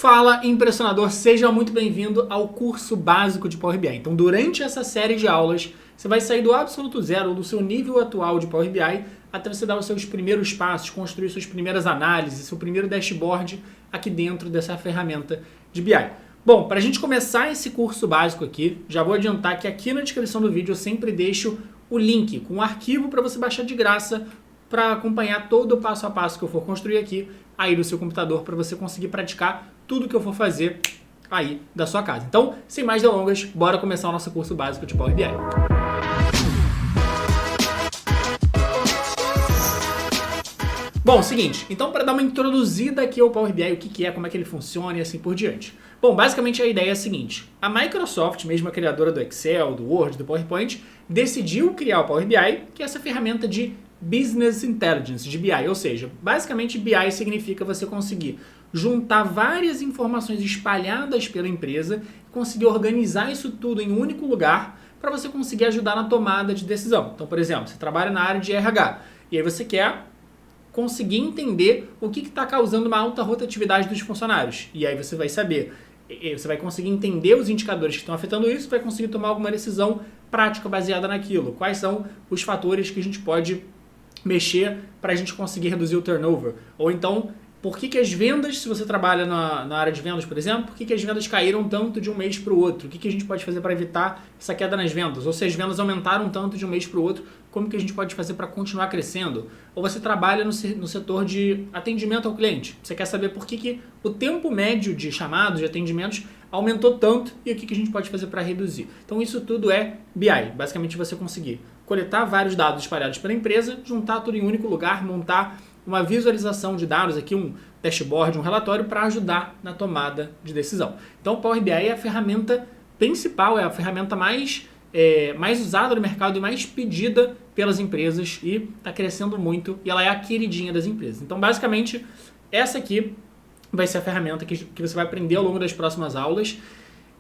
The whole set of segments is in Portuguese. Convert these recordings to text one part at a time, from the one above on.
Fala, impressionador! Seja muito bem-vindo ao curso básico de Power BI. Então, durante essa série de aulas, você vai sair do absoluto zero, do seu nível atual de Power BI, até você dar os seus primeiros passos, construir suas primeiras análises, seu primeiro dashboard aqui dentro dessa ferramenta de BI. Bom, para a gente começar esse curso básico aqui, já vou adiantar que aqui na descrição do vídeo eu sempre deixo o link com um arquivo para você baixar de graça para acompanhar todo o passo a passo que eu for construir aqui aí no seu computador para você conseguir praticar tudo que eu for fazer aí da sua casa. Então, sem mais delongas, bora começar o nosso curso básico de Power BI. Bom, seguinte, então para dar uma introduzida aqui ao Power BI, o que é, como é que ele funciona e assim por diante. Bom, basicamente a ideia é a seguinte, a Microsoft, mesmo a criadora do Excel, do Word, do PowerPoint, decidiu criar o Power BI, que é essa ferramenta de Business Intelligence, de BI, ou seja, basicamente BI significa você conseguir juntar várias informações espalhadas pela empresa, conseguir organizar isso tudo em um único lugar para você conseguir ajudar na tomada de decisão. Então, por exemplo, você trabalha na área de RH e aí você quer conseguir entender o que está causando uma alta rotatividade dos funcionários. E aí você vai saber, você vai conseguir entender os indicadores que estão afetando isso, vai conseguir tomar alguma decisão prática baseada naquilo. Quais são os fatores que a gente pode mexer para a gente conseguir reduzir o turnover? Ou então, por que as vendas, se você trabalha na área de vendas, por exemplo, por que as vendas caíram tanto de um mês para o outro? O que a gente pode fazer para evitar essa queda nas vendas? Ou se as vendas aumentaram tanto de um mês para o outro, como que a gente pode fazer para continuar crescendo? Ou você trabalha no setor de atendimento ao cliente. Você quer saber por que o tempo médio de chamados, de atendimentos, aumentou tanto e o que a gente pode fazer para reduzir. Então isso tudo é BI. Basicamente você conseguir coletar vários dados espalhados pela empresa, juntar tudo em um único lugar, montar uma visualização de dados aqui, um dashboard, um relatório para ajudar na tomada de decisão. Então o Power BI é a ferramenta principal, é a ferramenta mais usada no mercado e mais pedida pelas empresas e está crescendo muito e ela é a queridinha das empresas. Então basicamente essa aqui vai ser a ferramenta que você vai aprender ao longo das próximas aulas.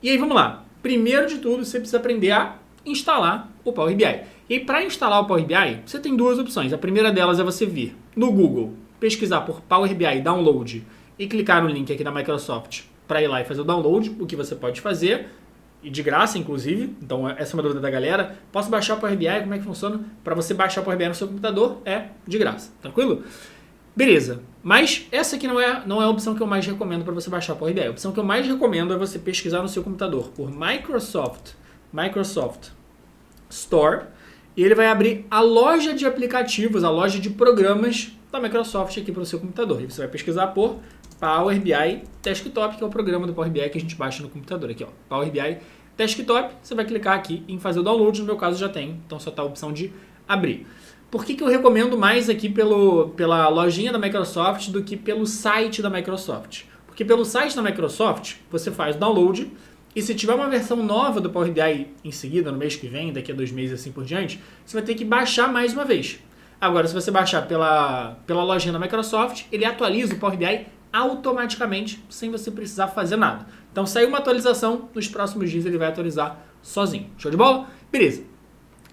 E aí vamos lá. Primeiro de tudo, você precisa aprender a instalar o Power BI. E para instalar o Power BI, você tem duas opções. A primeira delas é você vir no Google, pesquisar por Power BI Download e clicar no link aqui da Microsoft para ir lá e fazer o download, o que você pode fazer, e de graça inclusive. Então essa é uma dúvida da galera. Posso baixar o Power BI? Como é que funciona? Para você baixar o Power BI no seu computador é de graça, tranquilo? Beleza, mas essa aqui não é a opção que eu mais recomendo para você baixar o Power BI. A opção que eu mais recomendo é você pesquisar no seu computador por Microsoft Store, e ele vai abrir a loja de aplicativos, a loja de programas da Microsoft aqui para o seu computador. E você vai pesquisar por Power BI Desktop, que é o programa do Power BI que a gente baixa no computador aqui, ó. Power BI Desktop, você vai clicar aqui em fazer o download, no meu caso já tem, então só está a opção de abrir. Por que eu recomendo mais aqui pela lojinha da Microsoft do que pelo site da Microsoft? Porque pelo site da Microsoft, você faz o download, e se tiver uma versão nova do Power BI em seguida, no mês que vem, daqui a 2 meses e assim por diante, você vai ter que baixar mais uma vez. Agora, se você baixar pela lojinha da Microsoft, ele atualiza o Power BI automaticamente, sem você precisar fazer nada. Então, saiu uma atualização, nos próximos dias ele vai atualizar sozinho. Show de bola? Beleza.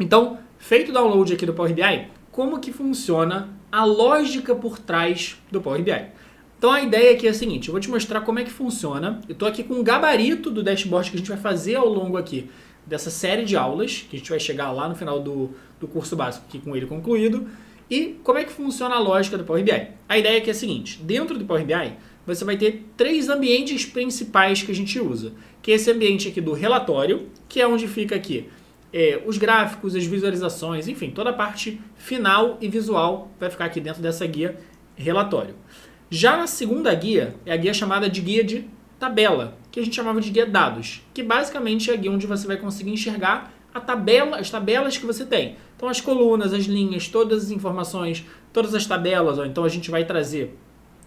Então, feito o download aqui do Power BI, como que funciona a lógica por trás do Power BI? Então a ideia aqui é a seguinte, eu vou te mostrar como é que funciona. Eu estou aqui com um gabarito do dashboard que a gente vai fazer ao longo aqui dessa série de aulas, que a gente vai chegar lá no final do curso básico aqui com ele concluído. E como é que funciona a lógica do Power BI? A ideia aqui é a seguinte, dentro do Power BI você vai ter 3 ambientes principais que a gente usa. Que é esse ambiente aqui do relatório, que é onde fica aqui os gráficos, as visualizações, enfim, toda a parte final e visual vai ficar aqui dentro dessa guia relatório. Já na segunda guia, é a guia chamada de guia de tabela, que a gente chamava de guia dados, que basicamente é a guia onde você vai conseguir enxergar as tabelas que você tem. Então as colunas, as linhas, todas as informações, todas as tabelas, ó, então a gente vai trazer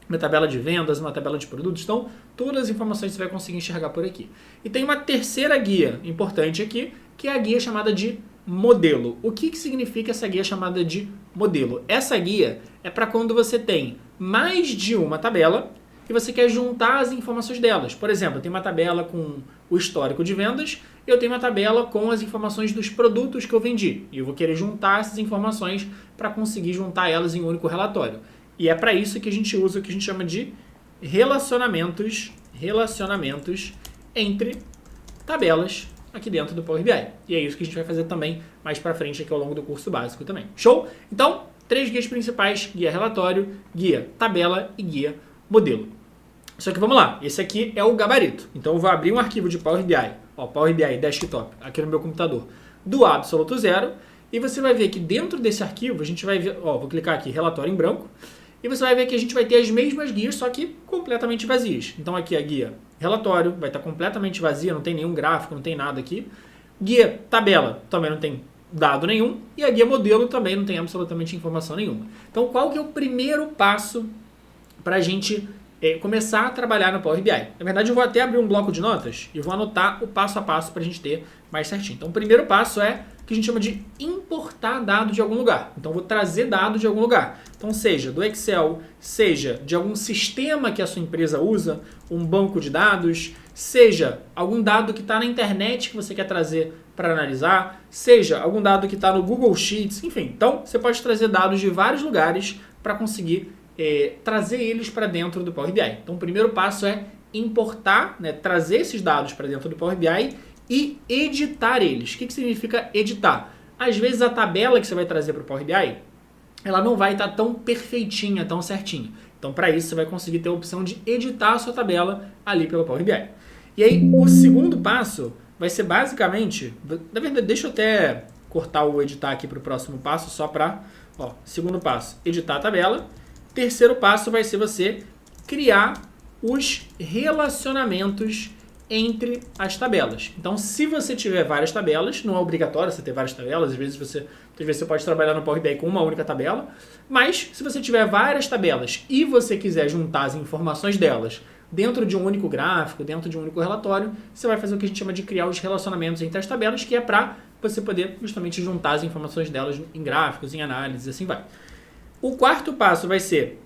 uma tabela de vendas, uma tabela de produtos, então todas as informações você vai conseguir enxergar por aqui. E tem uma terceira guia importante aqui, que é a guia chamada de modelo. O que significa essa guia chamada de modelo? Essa guia é para quando você tem mais de uma tabela e você quer juntar as informações delas. Por exemplo, eu tenho uma tabela com o histórico de vendas, eu tenho uma tabela com as informações dos produtos que eu vendi. E eu vou querer juntar essas informações para conseguir juntar elas em um único relatório. E é para isso que a gente usa o que a gente chama de relacionamentos relacionamentos entre tabelas aqui dentro do Power BI. E é isso que a gente vai fazer também mais para frente aqui ao longo do curso básico também. Show? Então, 3 guias principais: guia relatório, guia tabela e guia modelo. Só que vamos lá, esse aqui é o gabarito. Então eu vou abrir um arquivo de Power BI, Power BI Desktop, aqui no meu computador, do absoluto zero, e você vai ver que dentro desse arquivo a gente vai ver, vou clicar aqui, relatório em branco, e você vai ver que a gente vai ter as mesmas guias, só que completamente vazias. Então aqui a guia relatório vai estar completamente vazia, não tem nenhum gráfico, não tem nada aqui. Guia tabela também não tem dado nenhum, e a guia modelo também não tem absolutamente informação nenhuma. Então qual que é o primeiro passo para a gente começar a trabalhar no Power BI? Na verdade eu vou até abrir um bloco de notas e vou anotar o passo a passo para a gente ter mais certinho. Então o primeiro passo é o que a gente chama de importar dados de algum lugar. Então eu vou trazer dados de algum lugar. Então seja do Excel, seja de algum sistema que a sua empresa usa, um banco de dados, seja algum dado que está na internet que você quer trazer para analisar, seja algum dado que está no Google Sheets, enfim. Então você pode trazer dados de vários lugares para conseguir trazer eles para dentro do Power BI. Então o primeiro passo é importar, trazer esses dados para dentro do Power BI e editar eles. O que significa editar? Às vezes a tabela que você vai trazer para o Power BI, ela não vai estar tão perfeitinha, tão certinha. Então para isso você vai conseguir ter a opção de editar a sua tabela ali pelo Power BI. E aí o segundo passo vai ser basicamente, na verdade deixa eu até cortar o editar aqui para o próximo passo, só para, segundo passo, editar a tabela. Terceiro passo vai ser você criar os relacionamentos entre as tabelas. Então, se você tiver várias tabelas, não é obrigatório você ter várias tabelas, às vezes você pode trabalhar no Power BI com uma única tabela, mas se você tiver várias tabelas e você quiser juntar as informações delas dentro de um único gráfico, dentro de um único relatório, você vai fazer o que a gente chama de criar os relacionamentos entre as tabelas, que é para você poder justamente juntar as informações delas em gráficos, em análises, assim vai. O quarto passo vai ser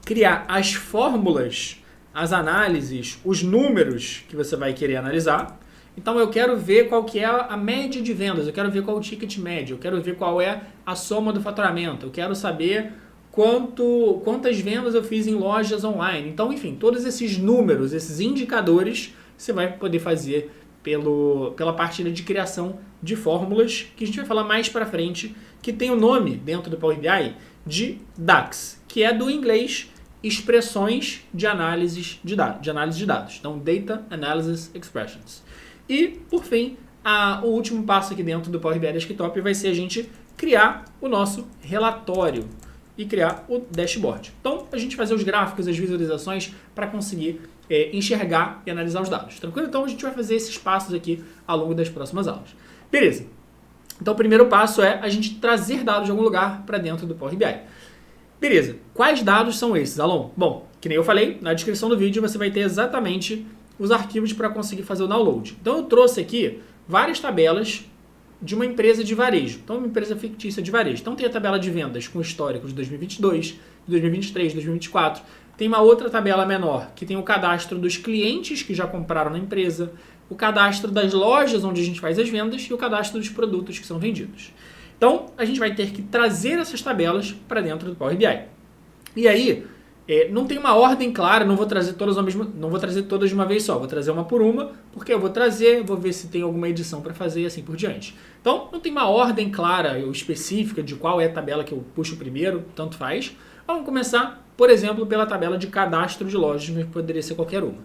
criar as fórmulas, as análises, os números que você vai querer analisar. Então eu quero ver qual que é a média de vendas, eu quero ver qual é o ticket médio, eu quero ver qual é a soma do faturamento, eu quero saber quantas vendas eu fiz em lojas online. Então, enfim, todos esses números, esses indicadores, você vai poder fazer pela parte de criação de fórmulas, que a gente vai falar mais para frente, que tem o nome dentro do Power BI de DAX, que é do inglês expressões de análise de dados. Então, Data Analysis Expressions. E, por fim, o último passo aqui dentro do Power BI Desktop vai ser a gente criar o nosso relatório e criar o dashboard. Então, a gente fazer os gráficos, as visualizações para conseguir enxergar e analisar os dados. Tranquilo? Então, a gente vai fazer esses passos aqui ao longo das próximas aulas. Beleza. Então, o primeiro passo é a gente trazer dados de algum lugar para dentro do Power BI. Beleza. Quais dados são esses, Alon? Bom, que nem eu falei, na descrição do vídeo você vai ter exatamente os arquivos para conseguir fazer o download. Então, eu trouxe aqui várias tabelas de uma empresa de varejo. Então, uma empresa fictícia de varejo. Então, tem a tabela de vendas com histórico de 2022, de 2023, 2024. Tem uma outra tabela menor, que tem o cadastro dos clientes que já compraram na empresa, o cadastro das lojas onde a gente faz as vendas e o cadastro dos produtos que são vendidos. Então, a gente vai ter que trazer essas tabelas para dentro do Power BI. E aí, não tem uma ordem clara, não vou trazer todas de uma vez só, vou trazer uma por uma, porque eu vou ver se tem alguma edição para fazer e assim por diante. Então, não tem uma ordem clara ou específica de qual é a tabela que eu puxo primeiro, tanto faz. Vamos começar, por exemplo, pela tabela de cadastro de lojas, que poderia ser qualquer uma.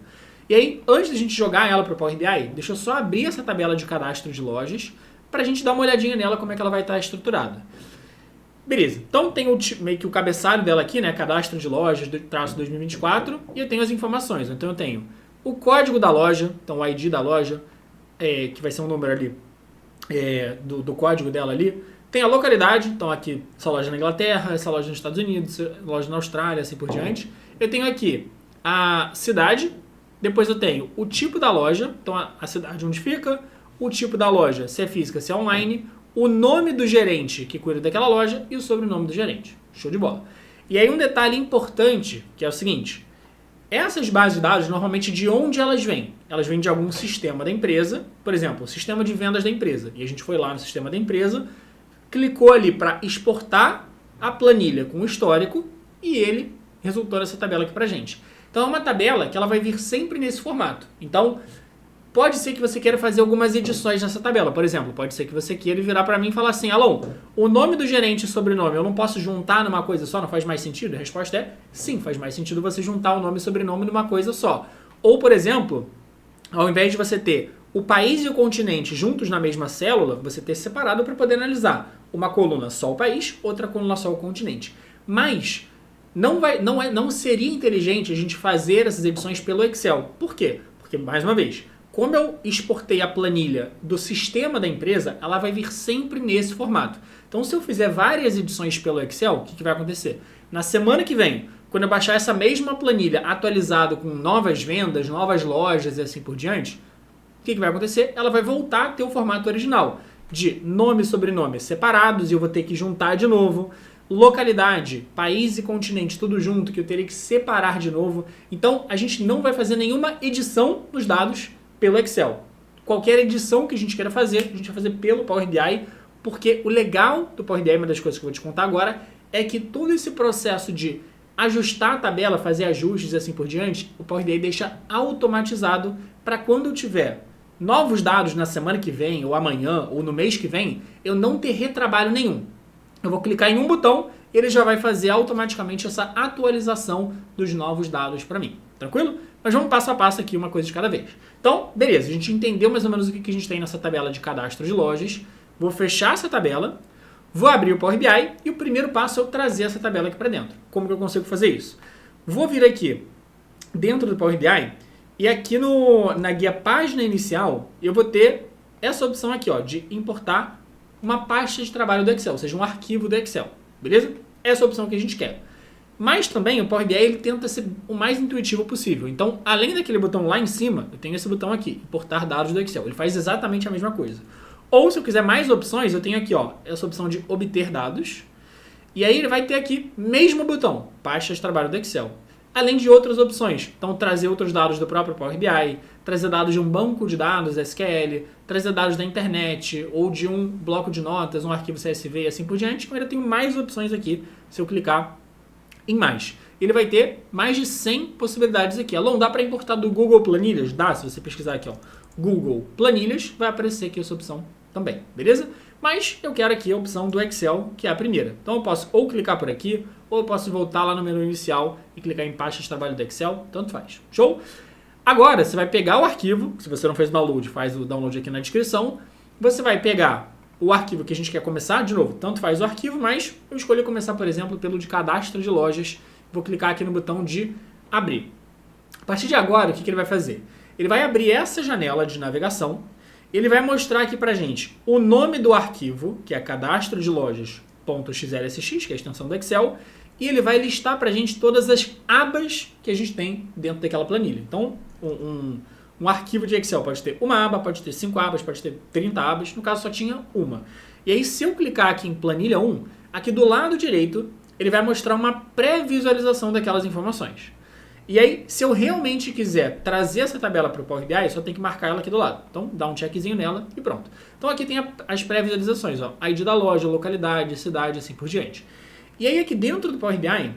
E aí, antes da gente jogar ela para o Power BI, deixa eu só abrir essa tabela de cadastro de lojas para a gente dar uma olhadinha nela, como é que ela vai estar estruturada. Beleza, então tem meio que o cabeçalho dela aqui, né? Cadastro de lojas, traço 2024, e eu tenho as informações. Então eu tenho o código da loja, então o ID da loja, que vai ser um número ali do código dela ali. Tem a localidade, então aqui essa loja na Inglaterra, essa loja nos Estados Unidos, loja na Austrália, assim por diante. Eu tenho aqui a cidade, depois eu tenho o tipo da loja, então a cidade onde fica, o tipo da loja, se é física, se é online, o nome do gerente que cuida daquela loja e o sobrenome do gerente. Show de bola. E aí um detalhe importante, que é o seguinte, essas bases de dados, normalmente de onde elas vêm? Elas vêm de algum sistema da empresa, por exemplo, o sistema de vendas da empresa. E a gente foi lá no sistema da empresa, clicou ali para exportar a planilha com o histórico e ele resultou nessa tabela aqui pra gente. Então é uma tabela que ela vai vir sempre nesse formato. Então pode ser que você queira fazer algumas edições nessa tabela. Por exemplo, pode ser que você queira virar para mim e falar assim: Alon, o nome do gerente e sobrenome eu não posso juntar numa coisa só? Não faz mais sentido? A resposta é sim, faz mais sentido você juntar o nome e sobrenome numa coisa só. Ou, por exemplo, ao invés de você ter o país e o continente juntos na mesma célula, você ter separado para poder analisar uma coluna só o país, outra coluna só o continente. Mas não seria inteligente a gente fazer essas edições pelo Excel. Por quê? Porque, mais uma vez, como eu exportei a planilha do sistema da empresa, ela vai vir sempre nesse formato. Então, se eu fizer várias edições pelo Excel, o que vai acontecer? Na semana que vem, quando eu baixar essa mesma planilha atualizada com novas vendas, novas lojas e assim por diante, o que vai acontecer? Ela vai voltar a ter o formato original, de nome e sobrenome separados, e eu vou ter que juntar de novo. Localidade, país e continente, tudo junto, que eu teria que separar de novo. Então, a gente não vai fazer nenhuma edição dos dados pelo Excel. Qualquer edição que a gente queira fazer, a gente vai fazer pelo Power BI, porque o legal do Power BI, uma das coisas que eu vou te contar agora, é que todo esse processo de ajustar a tabela, fazer ajustes e assim por diante, o Power BI deixa automatizado para quando eu tiver novos dados na semana que vem, ou amanhã, ou no mês que vem, eu não ter retrabalho nenhum. Eu vou clicar em um botão, ele já vai fazer automaticamente essa atualização dos novos dados para mim. Tranquilo? Mas vamos passo a passo aqui, uma coisa de cada vez. Então, beleza, a gente entendeu mais ou menos o que a gente tem nessa tabela de cadastro de lojas. Vou fechar essa tabela, vou abrir o Power BI e o primeiro passo é eu trazer essa tabela aqui para dentro. Como que eu consigo fazer isso? Vou vir aqui dentro do Power BI e aqui na guia página inicial eu vou ter essa opção aqui, ó, de importar uma pasta de trabalho do Excel, ou seja, um arquivo do Excel, beleza? Essa é a opção que a gente quer. Mas também o Power BI ele tenta ser o mais intuitivo possível. Então, além daquele botão lá em cima, eu tenho esse botão aqui, importar dados do Excel. Ele faz exatamente a mesma coisa. Ou se eu quiser mais opções, eu tenho aqui, ó, essa opção de obter dados. E aí ele vai ter aqui, mesmo botão, pasta de trabalho do Excel. Além de outras opções. Então, trazer outros dados do próprio Power BI, trazer dados de um banco de dados SQL, trazer dados da internet, ou de um bloco de notas, um arquivo CSV e assim por diante. Eu ainda tenho mais opções aqui, se eu clicar em mais. Ele vai ter mais de 100 possibilidades aqui. Alon, dá para importar do Google Planilhas? Dá, se você pesquisar aqui, ó, Google Planilhas, vai aparecer aqui essa opção também, beleza? Mas eu quero aqui a opção do Excel, que é a primeira. Então eu posso ou clicar por aqui, ou eu posso voltar lá no menu inicial e clicar em pasta de trabalho do Excel, tanto faz. Show? Agora, você vai pegar o arquivo, se você não fez o download, faz o download aqui na descrição. Você vai pegar o arquivo que a gente quer começar, de novo, tanto faz o arquivo, mas eu escolhi começar, por exemplo, pelo de cadastro de lojas. Vou clicar aqui no botão de abrir. A partir de agora, o que ele vai fazer? Ele vai abrir essa janela de navegação. Ele vai mostrar aqui pra gente o nome do arquivo, que é cadastro de lojas.xlsx, que é a extensão do Excel, e ele vai listar pra gente todas as abas que a gente tem dentro daquela planilha. Então, um arquivo de Excel pode ter uma aba, pode ter 5 abas, pode ter 30 abas, no caso só tinha uma. E aí, se eu clicar aqui em planilha 1, aqui do lado direito, ele vai mostrar uma pré-visualização daquelas informações. E aí, se eu realmente quiser trazer essa tabela para o Power BI, eu só tenho que marcar ela aqui do lado. Então, dá um checkzinho nela e pronto. Então, aqui tem as pré-visualizações, ó, ID da loja, localidade, cidade, assim por diante. E aí, aqui dentro do Power BI,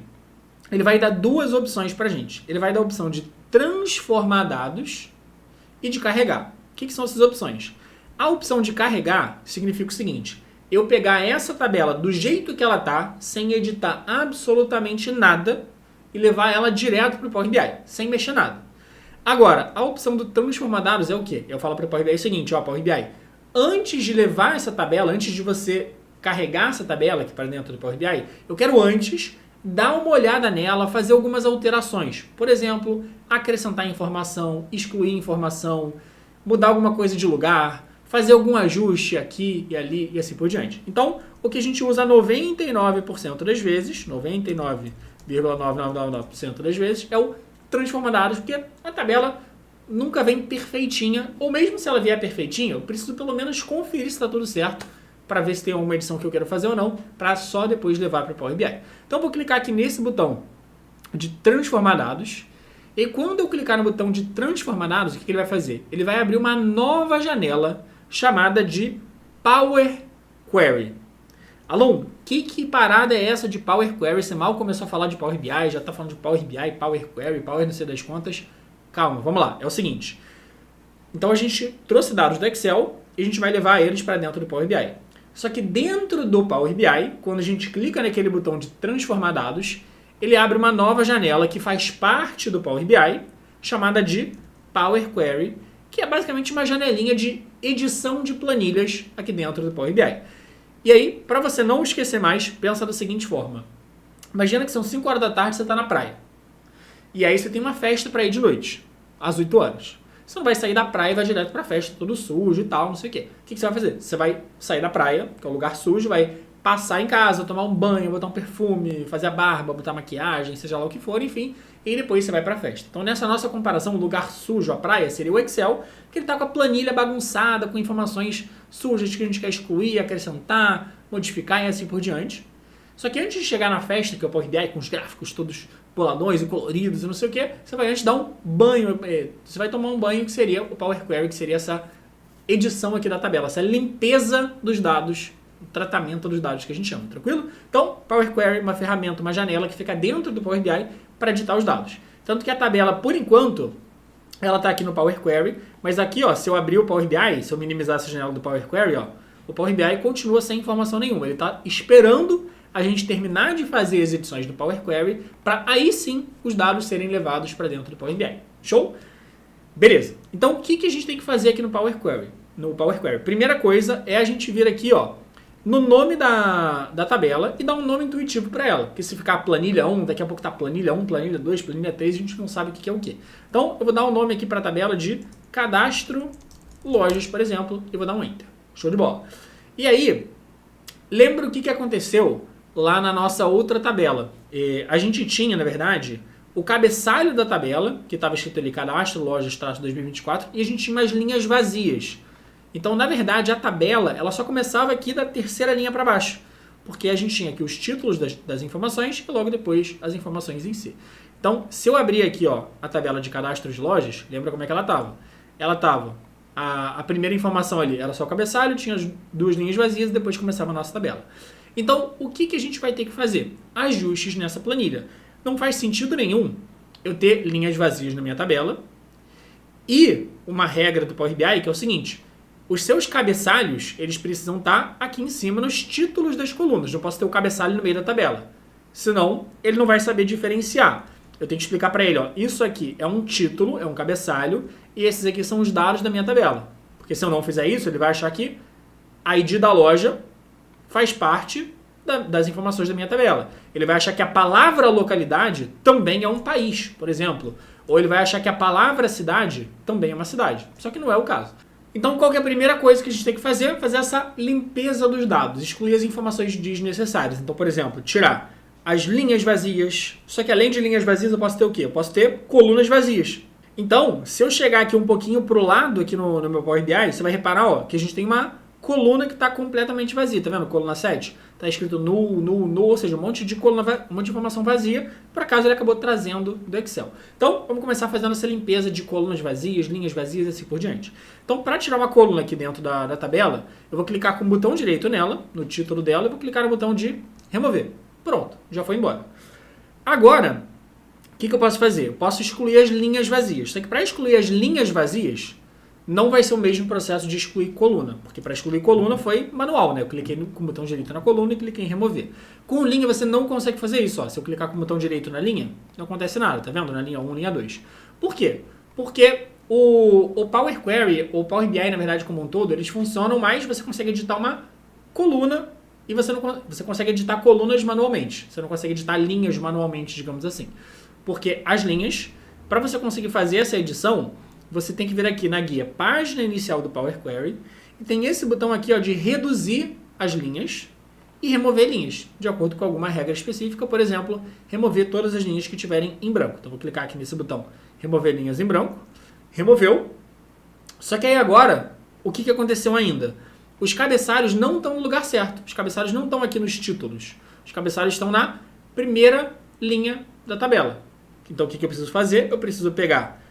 ele vai dar duas opções para a gente. Ele vai dar a opção de transformar dados e de carregar. O que são essas opções? A opção de carregar significa o seguinte: eu pegar essa tabela do jeito que ela está, sem editar absolutamente nada, e levar ela direto para o Power BI, sem mexer nada. Agora, a opção do transformar dados é o quê? Eu falo para o Power BI o seguinte, ó, Power BI, antes de levar essa tabela, antes de você carregar essa tabela aqui para dentro do Power BI, eu quero antes dar uma olhada nela, fazer algumas alterações. Por exemplo, acrescentar informação, excluir informação, mudar alguma coisa de lugar, fazer algum ajuste aqui e ali e assim por diante. Então, o que a gente usa 99% das vezes, 99,9999% das vezes, é o transformar dados, porque a tabela nunca vem perfeitinha, ou mesmo se ela vier perfeitinha, eu preciso pelo menos conferir se está tudo certo, para ver se tem alguma edição que eu quero fazer ou não, para só depois levar para o Power BI. Então, eu vou clicar aqui nesse botão de transformar dados, e quando eu clicar no botão de transformar dados, o que ele vai fazer? Ele vai abrir uma nova janela chamada de Power Query. Alon, que parada é essa de Power Query? Você mal começou a falar de Power BI, já está falando de Power BI, Power Query, Power não sei das contas. Calma, vamos lá. É o seguinte. Então a gente trouxe dados do Excel e a gente vai levar eles para dentro do Power BI. Só que dentro do Power BI, quando a gente clica naquele botão de transformar dados, ele abre uma nova janela que faz parte do Power BI, chamada de Power Query, que é basicamente uma janelinha de edição de planilhas aqui dentro do Power BI. E aí, para você não esquecer mais, pensa da seguinte forma. Imagina que são 5 horas da tarde e você está na praia. E aí você tem uma festa para ir de noite, às 8 horas. Você não vai sair da praia e vai direto para a festa, todo sujo e tal, não sei o quê. O que você vai fazer? Você vai sair da praia, que é um lugar sujo, vai passar em casa, tomar um banho, botar um perfume, fazer a barba, botar maquiagem, seja lá o que for, enfim, e depois você vai para a festa. Então, nessa nossa comparação, o lugar sujo, a praia, seria o Excel, que ele está com a planilha bagunçada, com informações sujas que a gente quer excluir, acrescentar, modificar e assim por diante. Só que antes de chegar na festa, que é o Power BI, com os gráficos todos boladões e coloridos e não sei o que, você vai antes dar um banho, você vai tomar um banho que seria o Power Query, que seria essa edição aqui da tabela, essa limpeza dos dados, o tratamento dos dados que a gente chama, tranquilo? Então, Power Query é uma ferramenta, uma janela que fica dentro do Power BI para editar os dados. Tanto que a tabela, por enquanto, ela está aqui no Power Query, mas aqui, ó, se eu abrir o Power BI, se eu minimizar essa janela do Power Query, ó, o Power BI continua sem informação nenhuma. Ele está esperando a gente terminar de fazer as edições do Power Query para aí sim os dados serem levados para dentro do Power BI. Show? Beleza. Então, o que a gente tem que fazer aqui no Power Query? No Power Query, primeira coisa é a gente vir aqui, ó, no nome da tabela e dar um nome intuitivo para ela. Porque se ficar planilha 1, daqui a pouco tá planilha 1, planilha 2, planilha 3, a gente não sabe o que é o que. Então, eu vou dar um nome aqui para a tabela de cadastro lojas, por exemplo, e vou dar um Enter. Show de bola. E aí, lembra o que aconteceu lá na nossa outra tabela? A gente tinha, na verdade, o cabeçalho da tabela, que estava escrito ali cadastro lojas-2024, e a gente tinha umas linhas vazias. Então, na verdade, a tabela ela só começava aqui da terceira linha para baixo, porque a gente tinha aqui os títulos das informações e logo depois as informações em si. Então, se eu abrir aqui, ó, a tabela de cadastro de lojas, lembra como é que ela estava? Ela estava, a primeira informação ali era só o cabeçalho, tinha as 2 linhas vazias e depois começava a nossa tabela. Então, o que a gente vai ter que fazer? Ajustes nessa planilha. Não faz sentido nenhum eu ter linhas vazias na minha tabela e uma regra do Power BI que é o seguinte: os seus cabeçalhos, eles precisam estar aqui em cima nos títulos das colunas. Não posso ter o cabeçalho no meio da tabela. Senão, ele não vai saber diferenciar. Eu tenho que explicar para ele, ó, isso aqui é um título, é um cabeçalho, e esses aqui são os dados da minha tabela. Porque se eu não fizer isso, ele vai achar que a ID da loja faz parte das informações da minha tabela. Ele vai achar que a palavra localidade também é um país, por exemplo. Ou ele vai achar que a palavra cidade também é uma cidade. Só que não é o caso. Então, qual que é a primeira coisa que a gente tem que fazer? Fazer essa limpeza dos dados, excluir as informações desnecessárias. Então, por exemplo, tirar as linhas vazias. Só que além de linhas vazias, eu posso ter o quê? Eu posso ter colunas vazias. Então, se eu chegar aqui um pouquinho pro lado aqui no meu Power BI, você vai reparar, ó, que a gente tem uma coluna que está completamente vazia. Tá vendo? Coluna 7. Está escrito null, ou seja, um monte de coluna, um monte de informação vazia. Por acaso ele acabou trazendo do Excel. Então, vamos começar fazendo essa limpeza de colunas vazias, linhas vazias e assim por diante. Então, para tirar uma coluna aqui dentro da tabela, eu vou clicar com o botão direito nela, no título dela, e vou clicar no botão de remover. Pronto, já foi embora. Agora, o que eu posso fazer? Eu posso excluir as linhas vazias. Só que para excluir as linhas vazias, não vai ser o mesmo processo de excluir coluna, porque para excluir coluna foi manual, né? Eu cliquei com o botão direito na coluna e cliquei em remover. Com linha você não consegue fazer isso, ó. Se eu clicar com o botão direito na linha, não acontece nada, tá vendo? Na linha 1, linha 2. Por quê? Porque o Power Query, ou Power BI, na verdade, como um todo, eles funcionam mais, você consegue editar uma coluna e você consegue editar colunas manualmente. Você não consegue editar linhas manualmente, digamos assim. Porque as linhas, para você conseguir fazer essa edição, você tem que vir aqui na guia página inicial do Power Query e tem esse botão aqui, ó, de reduzir as linhas e remover linhas, de acordo com alguma regra específica, por exemplo, remover todas as linhas que estiverem em branco. Então vou clicar aqui nesse botão, remover linhas em branco, removeu. Só que aí agora, o que aconteceu ainda? Os cabeçalhos não estão no lugar certo, os cabeçalhos não estão aqui nos títulos, os cabeçalhos estão na primeira linha da tabela. Então o que eu preciso fazer? Eu preciso pegar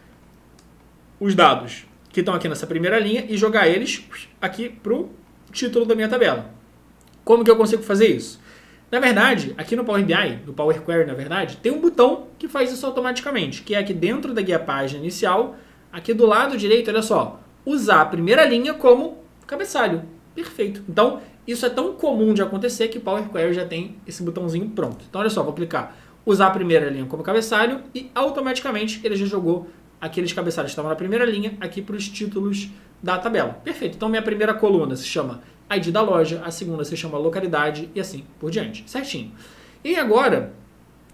os dados que estão aqui nessa primeira linha e jogar eles aqui para o título da minha tabela. Como que eu consigo fazer isso? Na verdade, aqui no Power BI, no Power Query, na verdade, tem um botão que faz isso automaticamente, que é aqui dentro da guia página inicial, aqui do lado direito, olha só, usar a primeira linha como cabeçalho. Perfeito. Então, isso é tão comum de acontecer que o Power Query já tem esse botãozinho pronto. Então, olha só, vou clicar usar a primeira linha como cabeçalho e automaticamente ele já jogou aqueles cabeçalhos que estavam na primeira linha aqui para os títulos da tabela. Perfeito. Então, minha primeira coluna se chama ID da loja, a segunda se chama localidade e assim por diante. Certinho. E agora,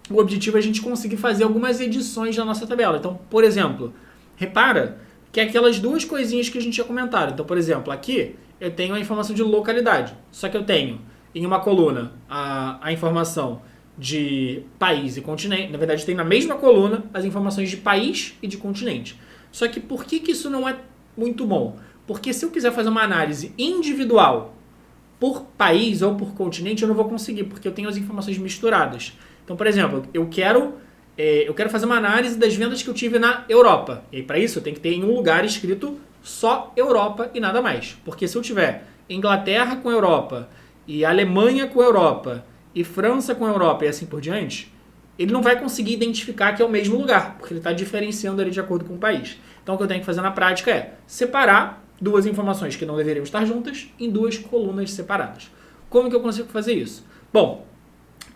o objetivo é a gente conseguir fazer algumas edições na nossa tabela. Então, por exemplo, repara que é aquelas duas coisinhas que a gente tinha comentado. Então, por exemplo, aqui eu tenho a informação de localidade. Só que eu tenho em uma coluna a informação de país e continente. Na verdade, tem na mesma coluna as informações de país e de continente. Só que por que isso não é muito bom? Porque se eu quiser fazer uma análise individual por país ou por continente, eu não vou conseguir, porque eu tenho as informações misturadas. Então, por exemplo, eu quero fazer uma análise das vendas que eu tive na Europa. E para isso eu tenho que ter em um lugar escrito só Europa e nada mais. Porque se eu tiver Inglaterra com Europa, e Alemanha com Europa, e França com Europa e assim por diante, ele não vai conseguir identificar que é o mesmo lugar, porque ele está diferenciando ali de acordo com o país. Então o que eu tenho que fazer na prática é separar duas informações que não deveriam estar juntas em duas colunas separadas. Como que eu consigo fazer isso? Bom,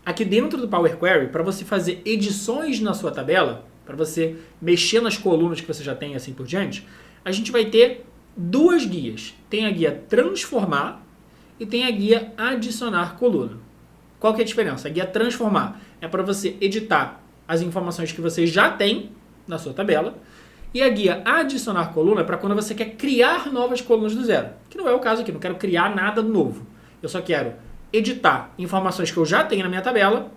aqui dentro do Power Query, para você fazer edições na sua tabela, para você mexer nas colunas que você já tem e assim por diante, a gente vai ter duas guias. Tem a guia transformar e tem a guia adicionar coluna. Qual que é a diferença? A guia transformar é para você editar as informações que você já tem na sua tabela. E a guia adicionar coluna é para quando você quer criar novas colunas do zero. Que não é o caso aqui, não quero criar nada novo. Eu só quero editar informações que eu já tenho na minha tabela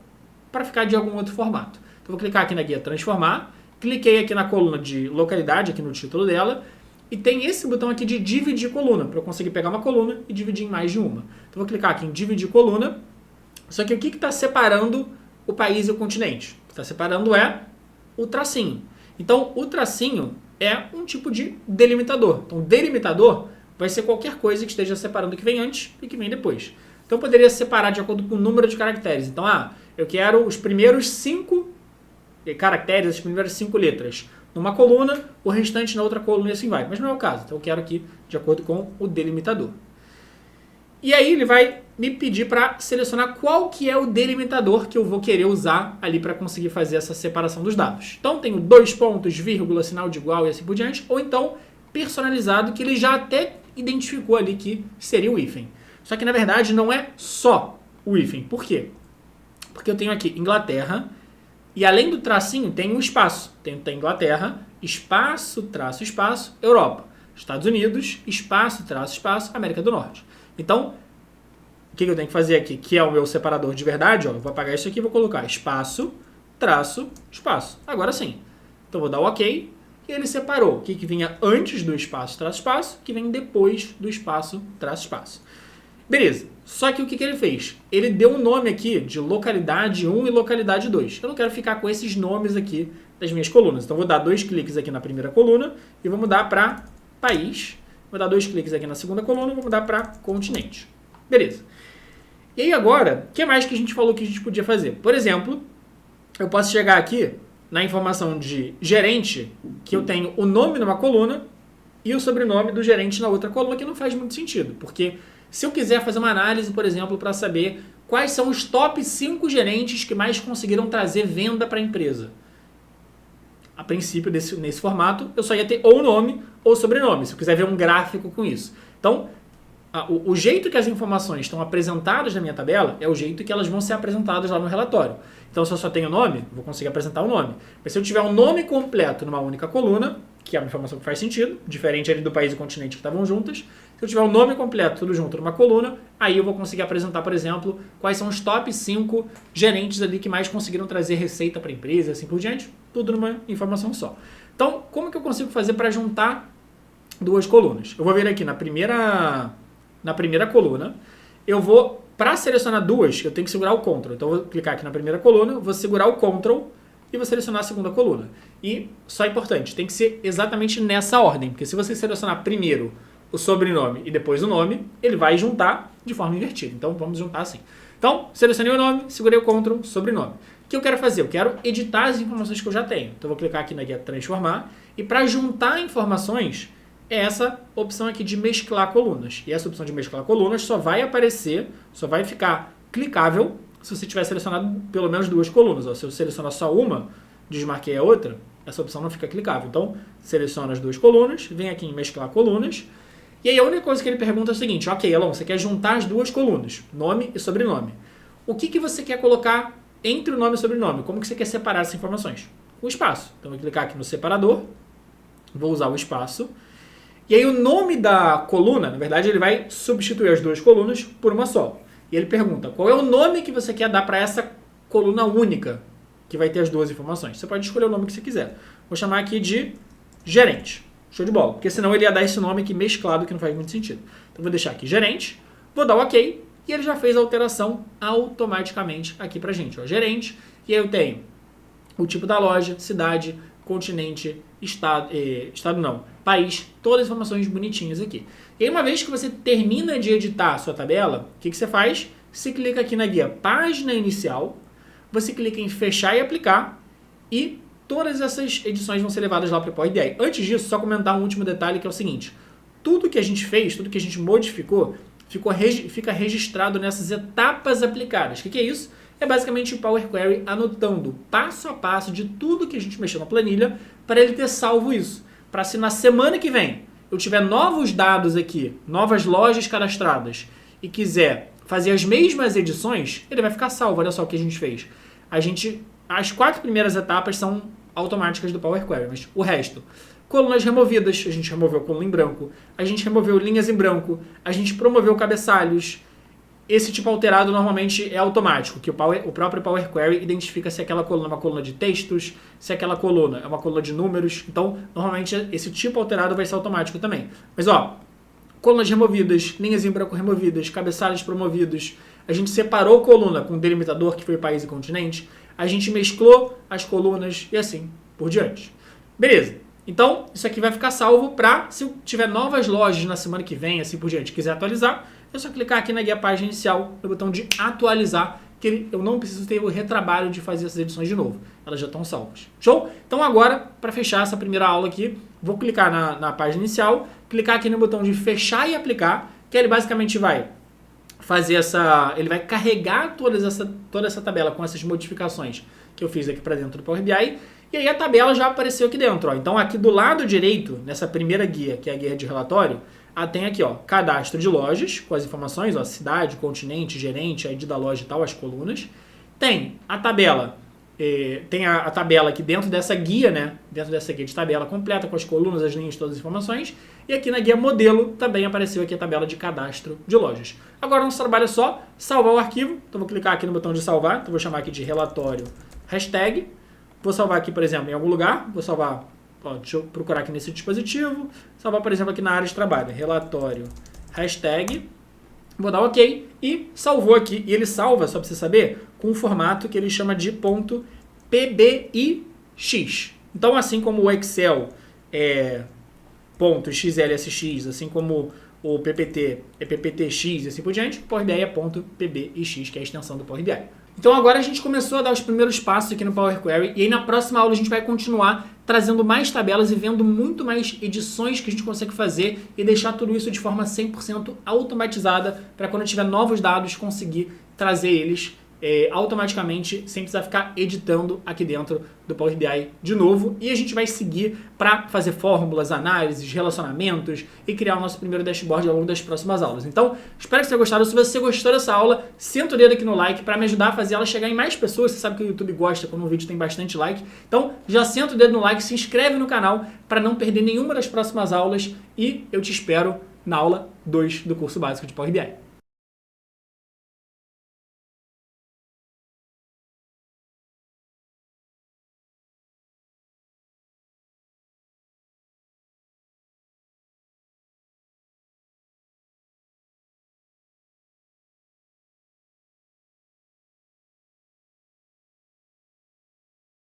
para ficar de algum outro formato. Então eu vou clicar aqui na guia transformar, cliquei aqui na coluna de localidade, aqui no título dela, e tem esse botão aqui de dividir coluna, para eu conseguir pegar uma coluna e dividir em mais de uma. Então eu vou clicar aqui em dividir coluna, só que o que está separando o país e o continente? O que está separando é o tracinho. Então, o tracinho é um tipo de delimitador. Então, delimitador vai ser qualquer coisa que esteja separando o que vem antes e o que vem depois. Então, eu poderia separar de acordo com o número de caracteres. Então, eu quero os primeiros 5 caracteres, as primeiras 5 letras numa coluna, o restante na outra coluna e assim vai. Mas não é o caso. Então, eu quero aqui de acordo com o delimitador. E aí ele vai me pedir para selecionar qual que é o delimitador que eu vou querer usar ali para conseguir fazer essa separação dos dados. Então tenho 2 pontos, vírgula, sinal de igual e assim por diante, ou então personalizado, que ele já até identificou ali que seria o hífen. Só que na verdade não é só o hífen. Por quê? Porque eu tenho aqui Inglaterra e além do tracinho tem um espaço. Tem Inglaterra, espaço, traço, espaço, Europa. Estados Unidos, espaço, traço, espaço, América do Norte. Então, o que eu tenho que fazer aqui, que é o meu separador de verdade, eu vou apagar isso aqui e vou colocar espaço, traço, espaço. Agora sim. Então, vou dar o OK e ele separou o que vinha antes do espaço, traço, espaço, o que vem depois do espaço, traço, espaço. Beleza. Só que o que ele fez? Ele deu um nome aqui de localidade 1 e localidade 2. Eu não quero ficar com esses nomes aqui das minhas colunas. Então, vou dar 2 cliques aqui na primeira coluna e vou mudar para país. Vou dar 2 cliques aqui na segunda coluna e vou mudar para continente. Beleza. E aí agora, o que mais que a gente falou que a gente podia fazer? Por exemplo, eu posso chegar aqui na informação de gerente, que eu tenho o nome numa coluna e o sobrenome do gerente na outra coluna, que não faz muito sentido. Porque se eu quiser fazer uma análise, por exemplo, para saber quais são os top 5 gerentes que mais conseguiram trazer venda para a empresa. A princípio, nesse formato, eu só ia ter ou nome ou sobrenome, se eu quiser ver um gráfico com isso. Então, o jeito que as informações estão apresentadas na minha tabela é o jeito que elas vão ser apresentadas lá no relatório. Então, se eu só tenho nome, vou conseguir apresentar o nome. Mas se eu tiver um nome completo numa única coluna, que é uma informação que faz sentido, diferente ali do país e continente que estavam juntas, se eu tiver o nome completo tudo junto numa coluna, aí eu vou conseguir apresentar, por exemplo, quais são os top 5 gerentes ali que mais conseguiram trazer receita para a empresa e assim por diante, tudo numa informação só. Então, como que eu consigo fazer para juntar duas colunas? Eu vou vir aqui na primeira coluna, eu vou, para selecionar duas, eu tenho que segurar o Ctrl. Então, eu vou clicar aqui na primeira coluna, vou segurar o Ctrl e vou selecionar a segunda coluna. E, só importante, tem que ser exatamente nessa ordem, porque se você selecionar primeiro o sobrenome e depois o nome, ele vai juntar de forma invertida. Então, vamos juntar assim. Então, selecionei o nome, segurei o Ctrl, sobrenome. O que eu quero fazer? Eu quero editar as informações que eu já tenho. Então, eu vou clicar aqui na guia transformar. E para juntar informações, é essa opção aqui de mesclar colunas. E essa opção de mesclar colunas só vai aparecer, só vai ficar clicável se você tiver selecionado pelo menos 2 colunas. Ó, se eu selecionar só uma, desmarquei a outra, essa opção não fica clicável. Então, seleciona as 2 colunas, vem aqui em mesclar colunas. E aí a única coisa que ele pergunta é o seguinte: ok, Elon, você quer juntar as 2 colunas, nome e sobrenome. O que você quer colocar entre o nome e o sobrenome? Como que você quer separar essas informações? Com espaço. Então, eu vou clicar aqui no separador, vou usar o espaço. E aí o nome da coluna, na verdade, ele vai substituir as 2 colunas por uma só. E ele pergunta, qual é o nome que você quer dar para essa coluna única, que vai ter as 2 informações? Você pode escolher o nome que você quiser. Vou chamar aqui de gerente. Show de bola. Porque senão ele ia dar esse nome aqui mesclado, que não faz muito sentido. Então vou deixar aqui gerente, vou dar o ok, e ele já fez a alteração automaticamente aqui pra gente. Ó, gerente, e aí eu tenho o tipo da loja, cidade, continente, país, todas as informações bonitinhas aqui. E aí uma vez que você termina de editar a sua tabela, o que você faz? Você clica aqui na guia página inicial, você clica em fechar e aplicar, e todas essas edições vão ser levadas lá para o Power BI. Antes disso, só comentar um último detalhe que é o seguinte: tudo que a gente fez, tudo que a gente modificou, fica registrado nessas etapas aplicadas. O que é isso? É basicamente o Power Query anotando passo a passo de tudo que a gente mexeu na planilha para ele ter salvo isso. Para se na semana que vem eu tiver novos dados aqui, novas lojas cadastradas e quiser fazer as mesmas edições, ele vai ficar salvo. Olha só o que a gente fez. As 4 primeiras etapas são automáticas do Power Query, mas o resto, colunas removidas, a gente removeu coluna em branco, a gente removeu linhas em branco, a gente promoveu cabeçalhos. Esse tipo alterado normalmente é automático, que o próprio Power Query identifica se aquela coluna é uma coluna de textos, se aquela coluna é uma coluna de números. Então, normalmente esse tipo alterado vai ser automático também. Mas ó, colunas removidas, linhas em branco removidas, cabeçalhos promovidos, a gente separou coluna com delimitador, que foi país e continente, a gente mesclou as colunas e assim por diante. Beleza. Então, isso aqui vai ficar salvo para, se eu tiver novas lojas na semana que vem, assim por diante, quiser atualizar, é só clicar aqui na guia página inicial, no botão de atualizar, que eu não preciso ter o retrabalho de fazer essas edições de novo. Elas já estão salvas. Show? Então agora, para fechar essa primeira aula aqui, vou clicar na página inicial, clicar aqui no botão de fechar e aplicar, que ele basicamente vai fazer ele vai carregar toda essa tabela com essas modificações que eu fiz aqui para dentro do Power BI, e aí a tabela já apareceu aqui dentro. Ó. Então aqui do lado direito, nessa primeira guia, que é a guia de relatório, tem aqui, ó, cadastro de lojas, com as informações, ó, cidade, continente, gerente, ID da loja e tal, as colunas. Tem a tabela, a tabela aqui dentro dessa guia, né? Dentro dessa guia de tabela completa, com as colunas, as linhas, todas as informações. E aqui na guia modelo também apareceu aqui a tabela de cadastro de lojas. Agora nosso trabalho é só salvar o arquivo. Então vou clicar aqui no botão de salvar. Então vou chamar aqui de relatório hashtag. Vou salvar aqui, por exemplo, em algum lugar. Vou salvar, ó, deixa eu procurar aqui nesse dispositivo. Salvar, por exemplo, aqui na área de trabalho. Relatório hashtag. Vou dar OK e salvou aqui. E ele salva, só para você saber, com um formato que ele chama de .pbix. Então, assim como o Excel é .xlsx, assim como o PPT é pptx e assim por diante, o Power BI é .pbix, que é a extensão do Power BI. Então agora a gente começou a dar os primeiros passos aqui no Power Query, e aí na próxima aula a gente vai continuar trazendo mais tabelas e vendo muito mais edições que a gente consegue fazer e deixar tudo isso de forma 100% automatizada para quando tiver novos dados conseguir trazer eles automaticamente, sem precisar ficar editando aqui dentro do Power BI de novo. E a gente vai seguir para fazer fórmulas, análises, relacionamentos e criar o nosso primeiro dashboard ao longo das próximas aulas. Então, espero que você tenha gostado. Se você gostou dessa aula, senta o dedo aqui no like para me ajudar a fazer ela chegar em mais pessoas. Você sabe que o YouTube gosta quando um vídeo tem bastante like. Então, já senta o dedo no like, se inscreve no canal para não perder nenhuma das próximas aulas e eu te espero na aula 2 do curso básico de Power BI.